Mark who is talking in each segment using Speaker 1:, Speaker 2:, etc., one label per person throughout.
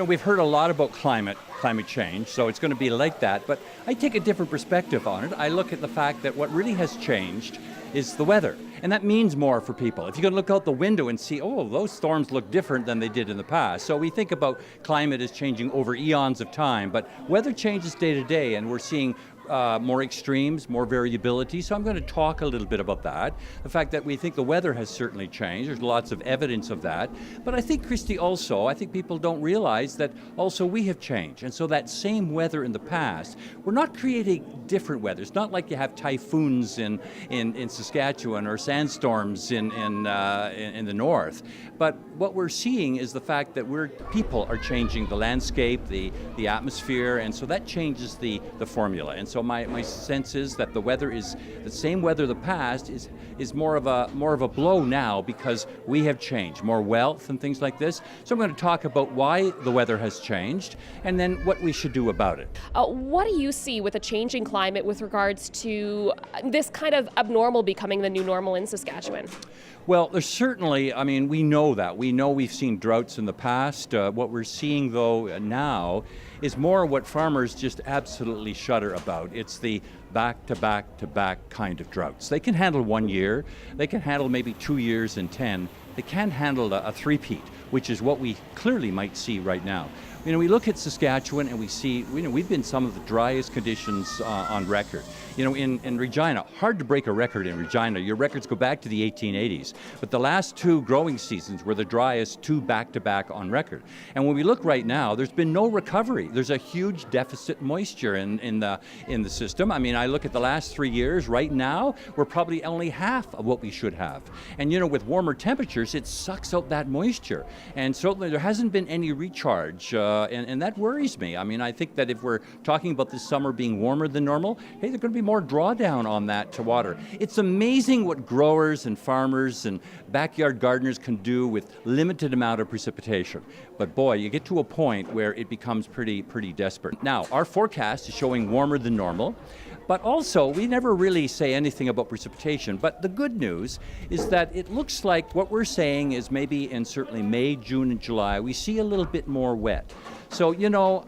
Speaker 1: We've heard a lot about climate change, so it's going to be like that, but I take a different perspective on it. I look at the fact that what really has changed is the weather, and that means more for people. If you can look out the window and see, oh, those storms look different than they did in the past. So we think about climate as changing over eons of time, but weather changes day to day, and we're seeing more extremes, more variability. So I'm going to talk a little bit about that. The fact that we think the weather has certainly changed. There's lots of evidence of that. But I think, Christy, also, I think people don't realize that also we have changed. And so that same weather in the past, we're not creating different weather. It's not like you have typhoons in Saskatchewan or sandstorms in the north. But what we're seeing is the fact that people are changing the landscape, the atmosphere, and so that changes the formula. And so my sense is that the weather is the same weather of the past is more of a blow now because we have changed, more wealth and things like this. So I'm going to talk about why the weather has changed and then what we should do about it.
Speaker 2: What do you see with a changing climate with regards to this kind of abnormal becoming the new normal in Saskatchewan?
Speaker 1: Well, there's certainly, we know that. We know we've seen droughts in the past. What we're seeing, though, now is more what farmers just absolutely shudder about. It's the back-to-back-to-back kind of droughts. They can handle 1 year. They can handle maybe 2 years and 10. They can't handle a three-peat, which is what we clearly might see right now. We look at Saskatchewan and we see, we've been some of the driest conditions on record. In Regina, hard to break a record in Regina. Your records go back to the 1880s. But the last two growing seasons were the driest two back-to-back on record. And when we look right now, there's been no recovery. There's a huge deficit moisture in the system. I look at the last 3 years. Right now, we're probably only half of what we should have. And with warmer temperatures, it sucks out that moisture. And certainly there hasn't been any recharge. And that worries me. I think that if we're talking about this summer being warmer than normal, hey, there's going to be more drawdown on that to water. It's amazing what growers and farmers and backyard gardeners can do with limited amount of precipitation. But boy, you get to a point where it becomes pretty desperate. Now, our forecast is showing warmer than normal. But also, we never really say anything about precipitation. But the good news is that it looks like what we're saying is maybe in certainly May, June, and July, we see a little bit more wet. So,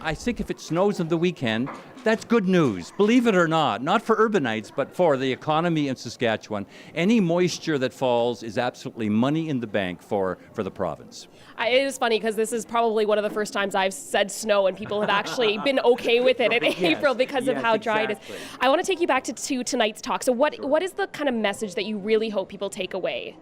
Speaker 1: I think if it snows on the weekend, that's good news, believe it or not for urbanites, but for the economy in Saskatchewan. Any moisture that falls is absolutely money in the bank for the province.
Speaker 2: It is funny because this is probably one of the first times I've said snow and people have actually been okay with it in April because of how dry it is. I want to take you back to tonight's talk. So what is the kind of message that you really hope people take away?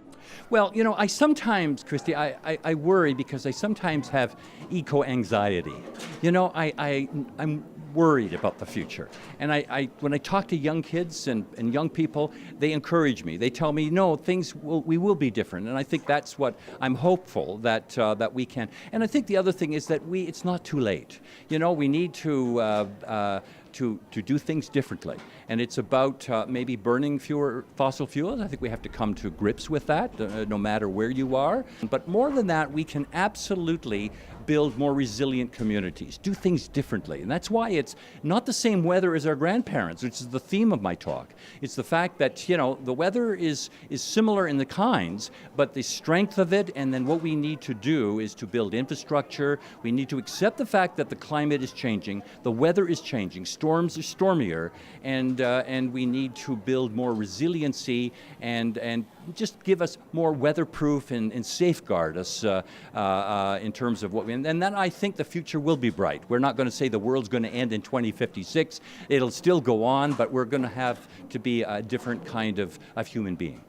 Speaker 1: Well, I sometimes, Christy, I worry because I sometimes have eco-anxiety. I'm worried about the future. And when I talk to young kids and young people, they encourage me. They tell me, no, we will be different. And I think that's what I'm hopeful that we can. And I think the other thing is that it's not too late. We need to do things differently. And it's about maybe burning fewer fossil fuels. I think we have to come to grips with that, no matter where you are. But more than that, we can absolutely build more resilient communities, do things differently. And that's why it's not the same weather as our grandparents, which is the theme of my talk. It's the fact that, the weather is similar in the kinds, but the strength of it, and then what we need to do is to build infrastructure. We need to accept the fact that the climate is changing, the weather is changing, storms are stormier, and we need to build more resiliency and just give us more weatherproof and safeguard us in terms of what we. And then I think the future will be bright. We're not going to say the world's going to end in 2056. It'll still go on, but we're going to have to be a different kind of human being.